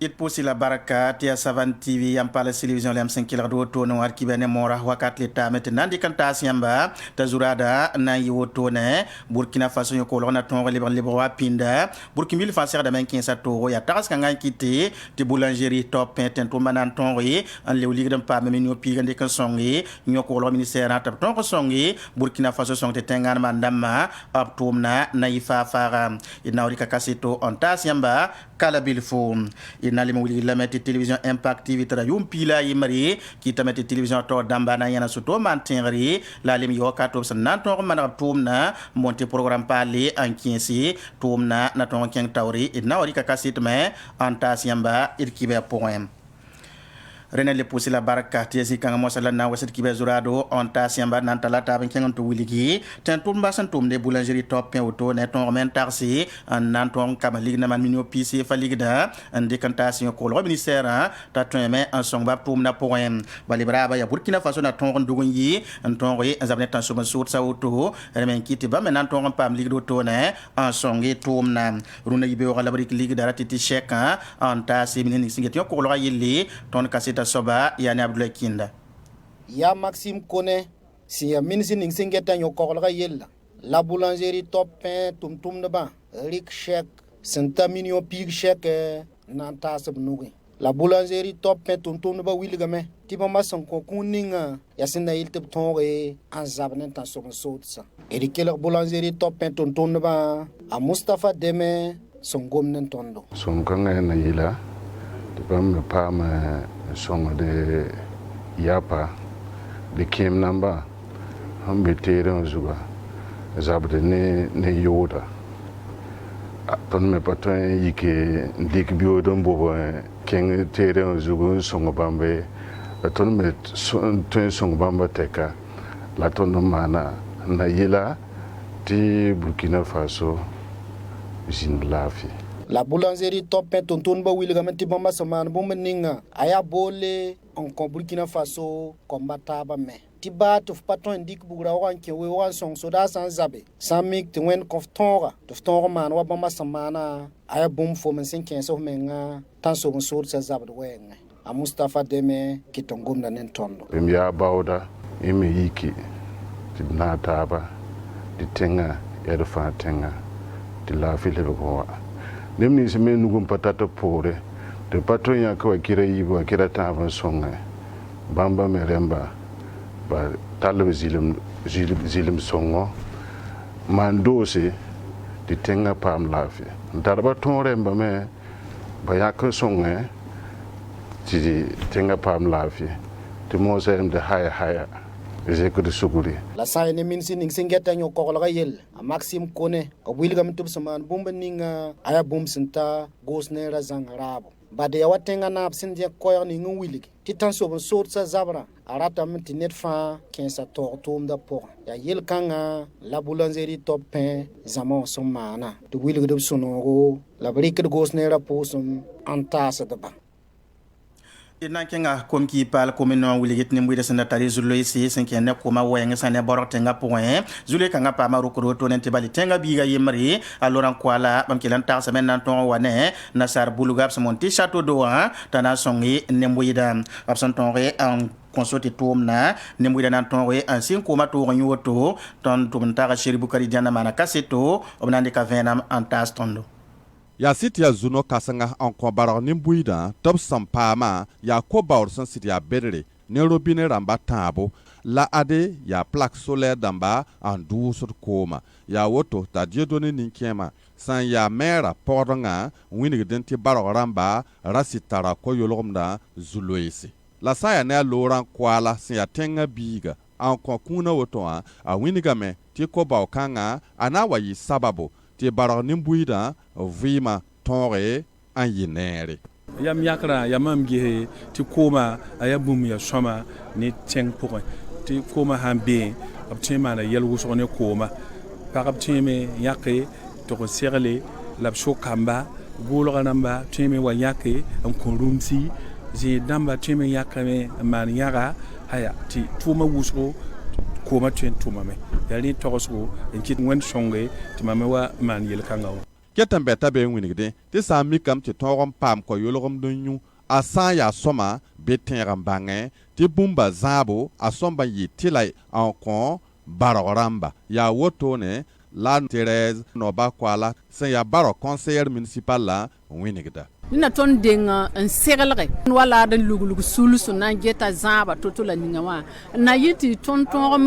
It posi la baraka tia Savan TV yang pala television lem 5 kilo do to no arki bene mora wakat leta met nandi kanta siamba ta zurada na yoto ne Burkina Faso yo ko lona ton libre wa pinda Burkina Faso da men kin sa to ya tas kan ngan kiti ti boulangerie top ten to manan ton yi an le ligue dem pa me no pi gande kan songi nyoko lo ministère ta ton ko songi Burkina Faso song te tengan mandama ab tumna na ifa fara ina ori kakasito on ta siamba kala bilfo inali mo wili lameti télévision Impact TV tara yumpila yimari ki tameti télévision to damba na yana suto mantingri la lim yo ka to san to man tumna monte programme parler en 15 tumna na ton ken tawri ina ori ka kasit me antas yamba irkibe point René le poussi la baraka tiesi kanga mosala na wasit kibe zurado on ta siamba nan talata ben kengon to wiligi ten tout mbasan tum de boulangerie top pen auto ne ton men tarsi an nan ton kamali na man minio pc faligda an decantation ko le ministère ta ton men en song ba tum na poem balibra ba ya Burkina Faso na ton dugun yi an ton yi azabne tan so sut sa auto remen kiti ba men nan ton pam ligdo to ne en song yi tum na runa yibe wala brik ligda ratiti chek an ta simini singetio ko le yili ton kasita soba yani Abdoulaye Kinda ya Maxime Kone si ya minisi ning singeta nyokol ga yella la boulangerie top pain tum de ba rik chek senta minio pig chek nan tasab nugi la boulangerie top pain tum de ba wilga me tiba masan ko kuninga ya sinna iltib tonge an zabnen tan so sotsa erikela boulangerie top pain tum de ba a Mustafa Deme son gomnen tondo son kanga na yila tiba me pama song de yapa de kem namba hambe tere zuga zabde ne yoda ton me patron yike dik bio don bo ken tere zuga song bambe ton me song bamba teka la ton mana na yila ti Burkina Faso jin lafi la boulangerie top pen tonton ba wilga menti bamba saman bo meninga aya bole on ko Burkina Faso kombata ba me tiba to patron dik bugra wan ke we wan song soda san zabe samik to wen koftora to tonga man wa bamba samana aya bum fo men sin ken so menga tan so sur sa zabe wen a Mustafa Deme kitongum na nen tondo ya bawda imi yiki na taba di tenga ya fa tenga di la file ko nemni seme nugum patata pore de patron ya ko kira yibo kira tava songa bamba meremba ba talwe zilim songo mandose di tenga pam lafi darba ton remba me ba yak songa ti tenga pam lafi ti mo sem de haya Ezeko de suguri la sai ne min sin singeta nyo ko la yel a Maxime Kone a wilgam tub saman bomba ninga aya bom sinta gosne razang rabo bade ya watenga na absin je koyo ni ngu wiligi titan so bon sort sa zabra arata mti net fa kensa tortum da por ya yel kanga la boulangerie top pain zaman somana to wiligi dub sonoro la brique de gosne raposum antasa da ba ina kenga kom ki pal komino wiligit ni mwida sanatari zulo isi senke ne koma wenga sane borok tenga point zule kanga pa marukuro to nente bali tenga biga yemri aloran kwala bam kilan ta semen nan ton wane nasar bulugab samonti chateau doa tana songi ne mwida absan ton re en consulté tomna ne mwida nan ton re en sin koma to nyoto ton tumntara shiri bukari jana mana kaseto obnande ka venam antas tondo ya siti ya zuno kasanga an ko barak ni buida top sampama ya ko bawr san siti ya bedre ne robine ramba tabo la ade ya plaque solaire damba an dusur koma ya woto ta diedoni ninkema san ya mera poranga wini denti barak ramba rasitara ko yolomda zuloisi la saya ne loran kwala sin ya tenga biga an ko kuna woto a wini game ti ko baw kanga ana wayi sababu ti barak ni buida vima tonre an yinere yam yakra yamam gihe ti koma ayabum ya shoma ni teng pour ti koma hambe abtima na yel wuso ne koma parabtime yake to ko serle lab shokamba golo namba time wa yake am ko rumsi je damba time yakame man yaga haya ti tuma wuso koma tuen tuma me yali tokoso en kit wen songe ti mama wa man yel kangawo ketan beta be winigde ti sa mi kam ti torom pam ko yologom dunyu asa ya soma betenram bange ti bumba zabo asomba yi tilai en kon baroramba ya wotone la Thérèse Noba Kwala sen ya baro conseiller municipal la winigda nina ton denga en segelre wala dan lugulug sulusu na geta zaba totola ninga wa na yiti ton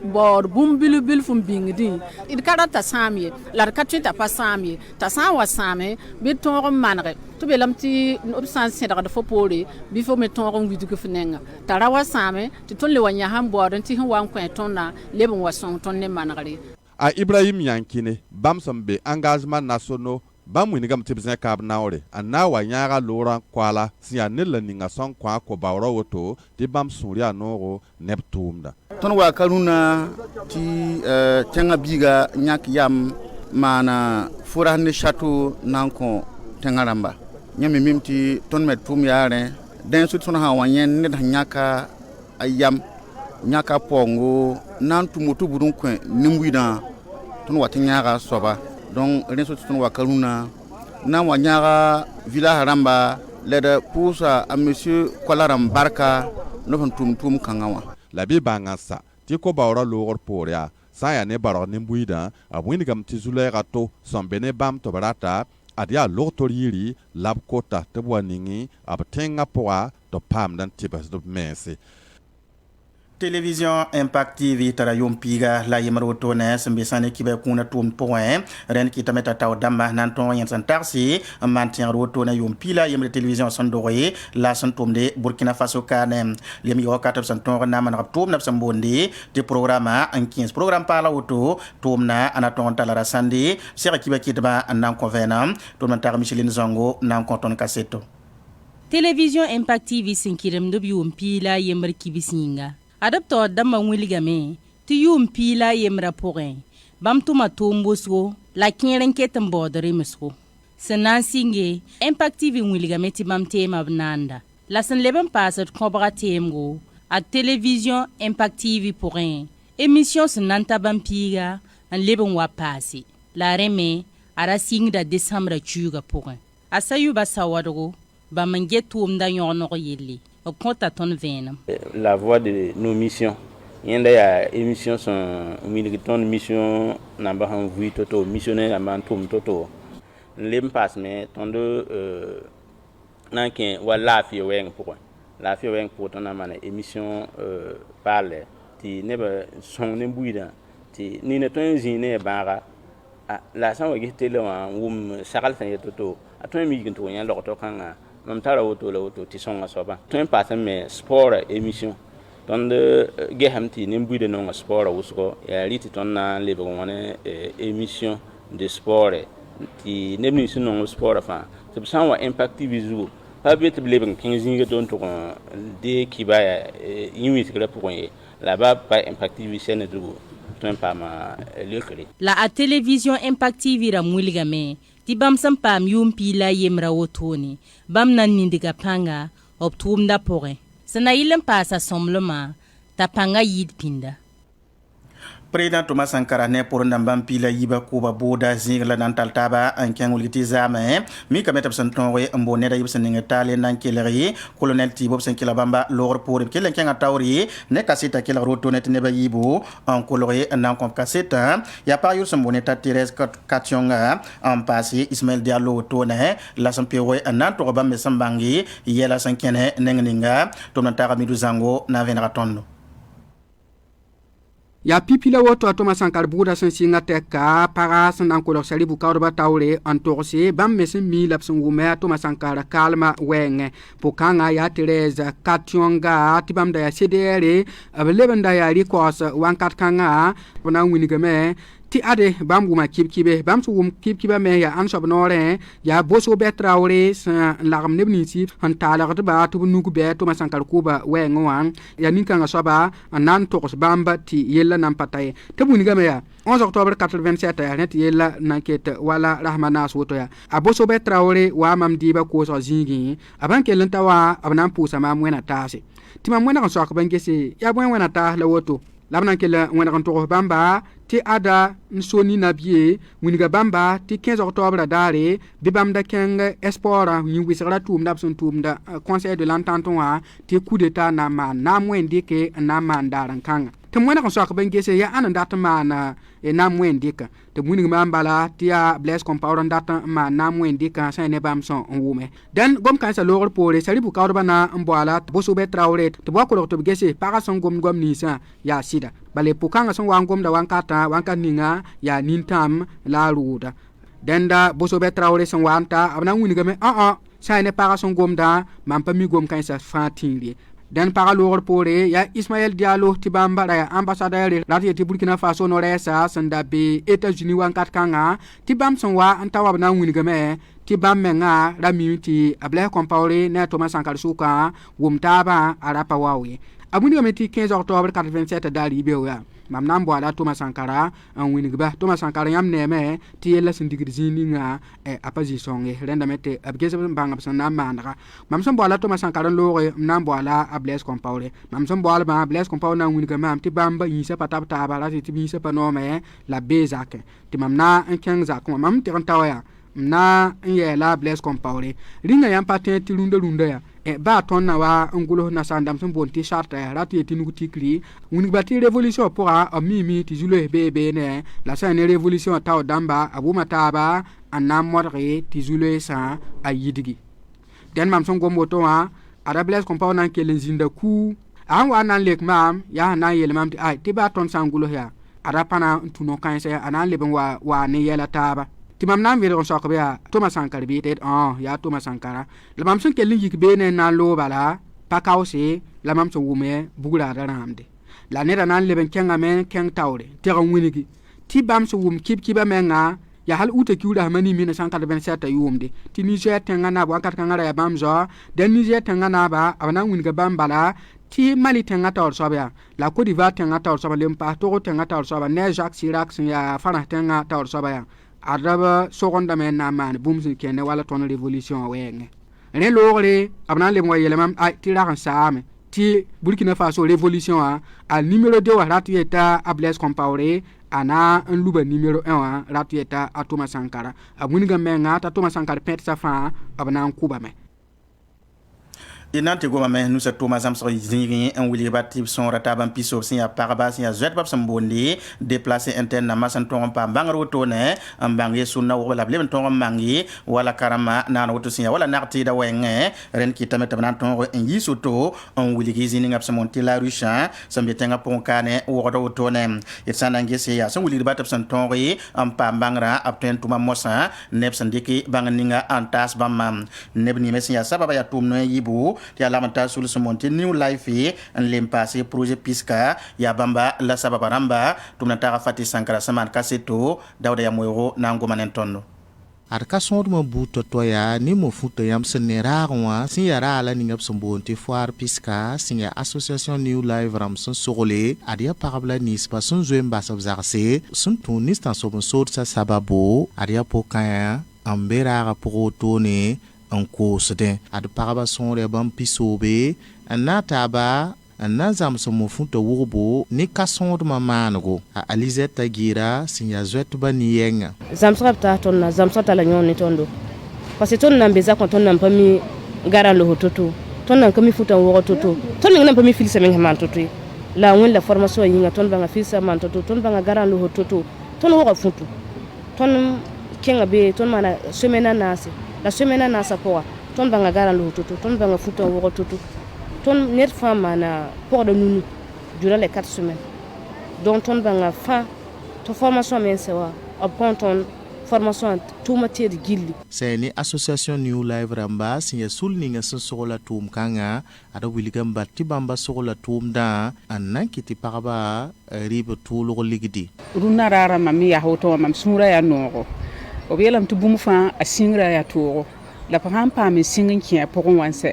bor bumbilu bil fum bingdi id karata samye la katita pa samye ta sa wa same be ton manre to be lamti obsan sedra de fopore bi fo me ton widu ko fnenga tara wa same ti ton le wanya ham bor ti han wan kwen ton na lebon wa son ton ne manre a Ibrahim Yankine bamsam be engagement nationaux bam winigam tibzen kab naore anawa nyaga lora kwala sia nella ninga son kwa ko bawro woto di bam suria noro neptumda ton wa karuna ti tenga biga nyak yam mana furahne chateau nanko tengaramba nyami mimti ton metum yare den sut son ha wanyen ne nyaka ayam nyaka pongo nantu motu burun kwen nimbuida ton wa tinyaga soba donc renso ton wa karuna na wa nyaga villa haramba leda pousa a monsieur Kwalaram Barka no tum kangawa la bi bangasa ti ko bawra logor poria sa ya ne baro nimbuida a winigam ti zulera to sombene bam to barata adia lotoriri lab kota te bwaningi ab tenga poa to pam dan tibas do mese Télévision Impact TV tara yompiga la yemaro tone sembesane kibe kuna tum point ren ki tameta taw damba nan ton yen san tarsi maintien roto na yompila yemre télévision sondore la san tomde Burkina Faso kanem lemi yo katab san ton na man rap tum na sambonde de programme en 15 programme par la auto tomna anaton talara sandi sera kibe kitba nan convenant tom tar Micheline Zongo nan konton kaseto Télévision Impact TV sinkirem do yompila yemre kibisinga adapto damba wiligame ti yum pila yemra porin bam tuma tombosgo la kinren ketan bodore mesko senan singe Impact TV wiligame ti bam tema bnanda la sen leben pasat kobra temgo a télévision Impact TV porin émission senanta bam piga an leben wa pasi la reme ara singda décembre tuga porin asayu basawadgo ba mangi tumda yono yeli la voix de nos missions. Il y a des émissions sont une mission namba han vu toto missionnaire aman tum toto. Lem passe mais tondo nanken wala fi weng pour. La fi weng pour ton amana émission parle ti neba son nembuida ti ni ne ton zine bara la san wa gitele wa wum sakal san toto aton mi ginto yan lokto kanga mam tara woto la woto ti songa soba ton passe mais sport émission ton de gehamti nembuide non sport wusko ya liti ton na lebe wona émission de sport ti nemni non sport fa c'est ça wa Impact visu pas bête bleben 15 ton to de kibaya yimit kala pour là-bas pas Impact visu ne du ton pas ma le la à télévision Impact TV ra muligame ti bam sam pam yumpi la yemra wotoni bam nan nindiga panga optum da pore sana ilen pasa somlema ta panga yid pinda Président Thomas Sankara ne pour ndambam pila yiba kuba boda zingla nan taltaba an kengul gitizame mi kametab santon we mbone da yibsen ninga tale nan keleri colonel Tibob Sankila Bamba lor pour kelen kenga tawri ne kasita kila roto net ne ba yibu en coloré nan kom kasita ya par yur sambone ta Thérèse Kationga en passé Ismaël Diallo tone la sampewe nan to bambe sambangi yela sankene nenga to nan tara midu zango na venra tondo ya pipila woto atoma sankar buda sen singa teka para sen ankolo salibu kawba tawre antorse bam mesen mi lapsen gume atoma sankara kalma wenge pokanga ya Thérèse Kationga tibam da ya CDR ableben da ya rikos wankat kanga bona winigame ti ade bam guma kipkibe bam su gum kipkiba me ya ansob nore ya boso betraure lagam nebni si han tala ba tu nugu be to masankar kuba wengo wan ya ninka soba anan tokos bamba ti yella nan pataye te buniga me ya 11 octobre 87 ya net yella nanket wala rahmana soto ya aboso betraure wa mam diba ko so zingi aban kelen tawa abnan pusa mam wena tase ti mam wena so ko bangese ya bon wena ta la woto labna kele wena kan to bamba ti ada nsoni nabie winiga bamba ti 15 octobre dare bibamda keng espora ni wisra tumda sun tumda conseil de l'entente wa ti coup d'état na ma na mwendike na mandaran kanga te mwena ko sok ben gese ya anan data mana e na mwendika te winiga mambala ti ya Blaise Compaoré data ma na mwendika sa ne bamson wume dan gom kan sa logor pore sari bu kawba na mbwala boso be Traoré te bo ko to gese para son gom nisa ya sida bale pukanga son wangom da wankata wankaninga ya nintam la ruda denda boso be Traoré son wanta abna winiga me sa ne para son gom da mampa mi gom kan sa fatinri den para logor pore ya Ismaël Diallo tibamba ya ambassadeur rati ti Burkina Faso no resa sanda be États-Unis wankat kanga tibam son wa antawa na winiga me tibam menga rami ti Blaise Compaoré na Thomas Sankara Suka wumtaba arapa wawe abuni meti 15 octobre 87 dali bewa mam nan boala Thomas Sankara en winigba Thomas Sankara yam neme ti yella sindigir zininga opposition e renda mete abgese banga sana manaka mam son boala Thomas Sankara loore nan boala Blaise Compaoré mam son boala ba Blaise Compaoré na winiga mam ti bamba yisa patata bala ti bisa panome la bezake ti mam na en 15 ko mam ti rantawaya na yela Blaise Compaoré ringa yam patin ti lunda ya ba ton na wa ngulo na sandam son bonti charte ratu eti nuguti kri unik bati révolution pour a mimi ti zule bebe ne la sa ne révolution taw damba abuma taba anam modre ti zule sa ayidigi den mam son gombo to ha ara Blaise Compaoré nan kelen zinda ku an wa nan lek mam ya nan yel mam ti ay ti ba ton sangulo ya ara pana tuno kan se anan leben wa ne yela taba timam nan vere on sokbe ya Thomas Sankara bi tet ya Thomas Sankara la mam son kelin yik be ne na lo bala pakawse la mam son wume bugula da ramde la ne nan leben kenga men keng tawre te ran winigi ti bam so wum kiba menga ya hal uta kiura mani mina Sankara ben seta yumde ti Niger tenga na wankat kangara ya bam zo den Niger tenga na ba abana winiga bam bala ti Mali tenga tawr sobya la Côte d'Ivoire tenga tawr sobya lempa to tenga tawr sobya ne Jacques Chirac ya fana tenga tawr sobya adaba sogonda men na man bumsin kene wala ton révolution wenge ne logre abna le moye lemam ti la kan saame ti Burkina Faso révolution a numéro 2 ratu eta Blaise Compaoré ana un luba numéro 1 ratu eta Thomas Sankara abuniga menga ta Thomas Sankara pet sa fa abna kuba me inante goma me nusa Thomas Samson zingi en wili batib son rataban piso sin ya paraba sin ya zet pap sambondi déplacer interne na masan ton pa bangaro tone am bangi sunna wala blem ton mangi wala karama na woto sin ya wala narti da wenge ren ki tamet nan ton en yisoto en wili gizini ngap samonti la rucha sambetenga ponkane wodo tone itsana ngese ya son wili batib san ton ri am pa bangra apten tuma mosa neb sandiki banganinga antas bamam neb ni mesia sababa ya tumno yibu ti alamanta sul sumonti new life en lempase projet piska ya bamba la sababa ramba tumnata Fati Sankara saman kaseto dawda ya moyo na ngoma nentondo arka sõod ma buto toya ni mo futa yam senera wa sin yara ala ni ngap sombonti foire piska sin ya association new life ram son sogole adia parabla nispa son zoemba sabzarse son tunis tan sobon sod sa sababo adia pokaya ambera ga protone en koosde ad paraba sõore bãmb pisobe n na taaba n na zãms mo fũta wugbo ne ka sõodmã maanego a Alizette Gira sẽn yaa zoɛtba ni-yɛngã zãmsga b taa tõnd na zãmsga tala yõo ne tõndo parce que tõnd nan be zakõ tõnd nan pa mi gara n loso to-to tõnd nan ka mi fũta n wog to-to tõnd meng nan pa mi filsa meng sẽn maan to-to ye la wẽn la formation a yĩnga tõnd bãnga filsa maan to-to tõnd bãnga gara n loso to-to tõnd woga fũtu tõnd kẽnga be tõnd maana semaine a naase la semaine a naasa pʋga tõnd bãnga gara n loso to-to tõnd bãnga fũta n wog to-to tõnd ned fãa maana pʋgda nunu durant les 4 semaines donc tõnd bãnga fãa tɩ formation mense wa b kõn tõnd formation tʋʋma teed gilli sẽn ne association new life rãmba sẽn yaa sul ninga sẽn sogla tʋʋm kãngã ada wilga n bat tɩ bãmba sogla tʋʋmdã n na n kɩ tɩ pagba rɩb tʋʋlg ligdi rũnã raara mam me yaa woto wã mam sũurã yaa noogo b yeelame tɩ bũmb fãa a sĩngrã yaa toogo la p sãn paam n sĩng n kẽ a pʋgẽ wãnsɛ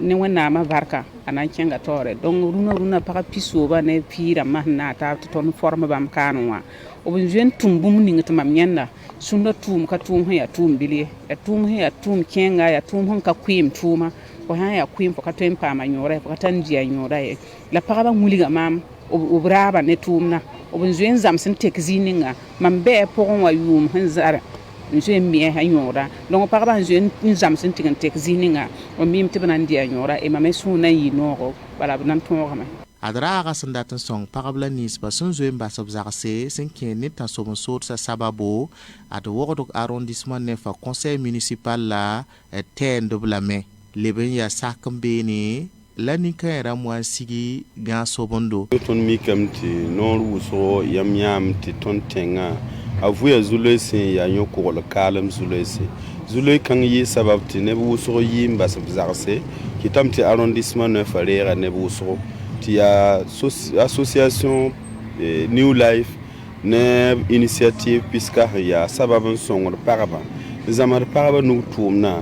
ne wẽnnaamã barka a na n kẽnga taoore donc rũnã pagã pisooba ne piirãmbã sẽn na n taab tɩ tõnd form bãmb kaanẽ wã b n zoe n tʋm bũmb ning tɩ mam yẽnda sũnda tʋʋm ka tʋʋm sẽn yaa tʋʋm bil ye yaa tʋʋm sẽn yaa tʋʋm kẽnga yaa tʋʋm sẽn ka kʋɩɩm tʋʋma fo sãn yaa kʋɩɩm fo ka tõe n paama yõoda ye fo ka tar n dia yõoda ye la pagba wilga maam b raaba ne tʋʋmdã b zoen zam sẽn tek zĩninga mam bɩ pʋgẽ wã yʋʋm sẽn zara n zoe n mɩɛsã yõoda donc pagba n zoe n zãms n tɩg n tek zĩninga b mim tɩ b na n dɩa yõoda y mame sũur na n yɩ noogo bala b na n tõogame ad raaga sẽn dat n sõng pagb la ninsba sẽn zoe n bas b zagse sẽn kẽ ne tãnsob n soodsa sababo ad wogdg arrondissement nefa conseil municipal la tɛɛndb lame leb n yaa sak n beene la nin-kãengrã moa n sigi gãag sobendo tõnd mikame tɩ noor wʋsgo yam yãam tɩ tõnd tẽngã a vʋya zu-loeesẽ n yaa yõ-kogl kaalem zu-loeese zu-loe-kãng yɩ sabab tɩ neb wʋsgo yɩ n bas b zagse kɩtame tɩ arrondissement nefa reega neb wʋsgo tɩ yaa association new life ne initiative piska sẽn yaa sabab n sõngd pagba n zãmd pagba nug tʋʋmdã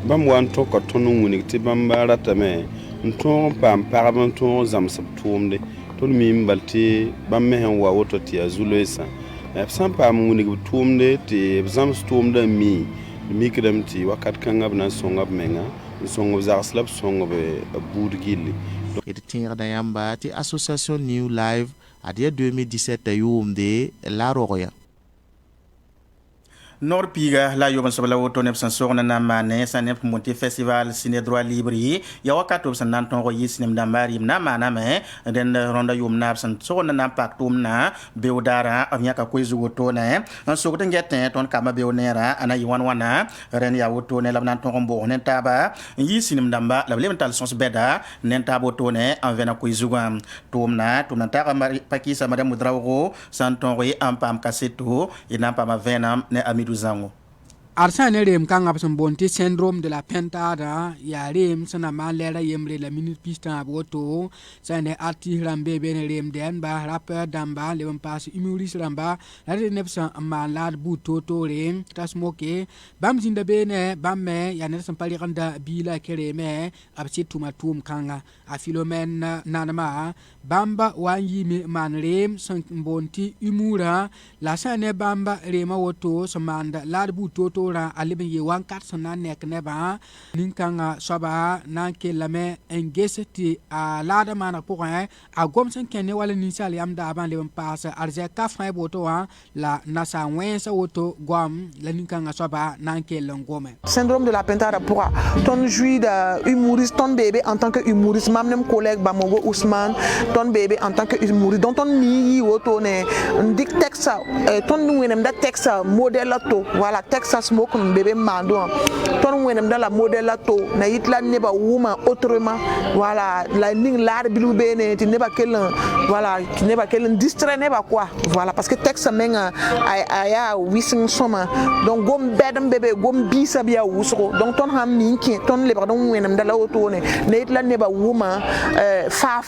bãmb wa n tõka tõnd n wilg tɩ bãmb ratame n tõog n paam pagb n tõog zãmsb tʋʋmde tõnd mi n bal tɩ bãmb me sẽn wa woto tɩ yaa zu-loeesã b sã n paam n wilg b tʋʋmde tɩ b zãms tʋʋmdã n mi mikdame tɩ wakat kãngã b na n sõng b menga n sõng b zags la b sõng b buud gilli d tẽegda yãmba tɩ association new live ad yaa 2017 yʋʋmde la rog yã Nor piga la yoban sabla woto ne san sogna na mane san ne monti festival ciné droit libre ya wakato san nan ton yi ciné ndambari na mana me den ronda yum na san sogna na paktum na beudara avnya ka koizu woto ne an sogta ngete ton kama beonera ana yiwan wana ren ya woto ne labnan ton bo ne taba yi ciné ndamba la lemental sons beda nen tabo to ne en vena koizu gam tumna ta pakisa madame mudrawo san ton yi ampam kaseto ina pama venam ne ami zango arsa ne rem kan abson bonti syndrome de la pentada ya rem sana ma lera yemre la minute pista boto sane arti rambe ben rem den ba rapper damba le pas humoris ramba la nepsa ma lad buto to rem tasmoke bam zinda bene bamme ya ne san pali randa bila kereme absi tumatum kanga a philomen nanama bamba wanyi mi man rem san bonti humura la sane bamba rema woto samanda lad buto to alibin ye wan kat sona nek ne ba ninkanga soba nan ke lame engeseti a lada mana pour a gom sen kenne wala ni sal yam da ban le passe arje ka fa boto wa la nasa wensa woto gom la ninkanga soba nan ke langome syndrome de la pentada pour ton jouit de humoriste ton bébé en tant que humoriste mamnem collègue Bamogo Ousmane ton bébé en tant que humoriste dont ton mi woto ne dik texte ton wenem da texte modèle to voilà texte kon bébé mando ton wenem dans la modèle to na yitla ne ba wuma autrement voilà la ning lar bilu bene ti ne ba kelen voilà ti ne ba kelen distrait ne ba quoi voilà parce que texte menga aya wising soma donc gom bedam bébé gom bisa biya wusro donc ton ham ninki ton le pardon wenem dans la auto ne yitla ne ba wuma fa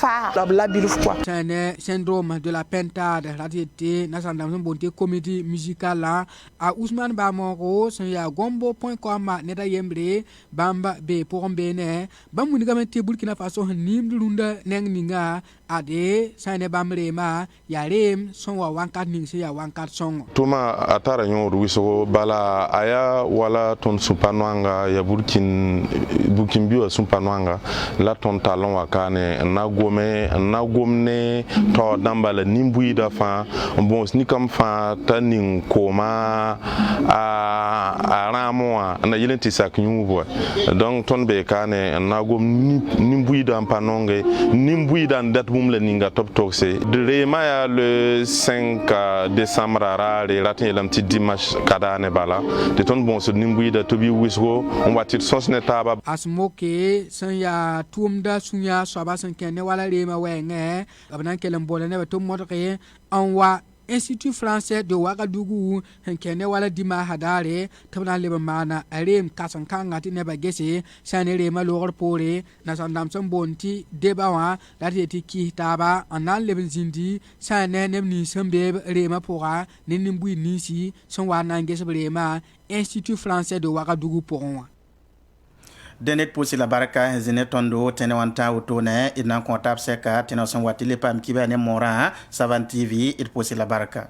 la bilu quoi c'est syndrome de la pentade radio na sandam bonté comédie musicale là à Ousmane Bamogo ya gombo.com ne da yembre bamba be porombe ne bamu ni gamete Burkina Faso nim lunda neng ninga ade sane bamre ma ya rem son wa wankat ning se ya wankat son tuma atara nyon ruiso bala aya wala ton supanwanga ya Burkin bio supanwanga la ton talon wakane na gomne to dambala nimbui da fa bon ni kam fa tanin koma a ramoa na yelenti sak nyubo donc ton be kane na gom nimbui da panonge nimbui da dat bum le ninga top toxe de remaya le 5 décembre ara le ratin lam ti dimanche kadane bala de ton bon so nimbui da tobi wisgo on va tir sons ne taba asmoke san ya tumda sunya soba san kene wala rema wenge abnan kelem bolane ba tum modre anwa Institut français de Ouagadougou kene wala dima hadare tabna leba mana arem kasankanga ti neba gese sane rema lor pore na sandam son bonti debawa dati ki taba anan leben zindi sane nemni sembe rema pora nimbui nisi son wana ngese rema Institut français de Ouagadougou poron denet posi la baraka zene tondo tene wanta utone ina kontab seka tena son watile pam kiba ne mora Savane TV it posi la baraka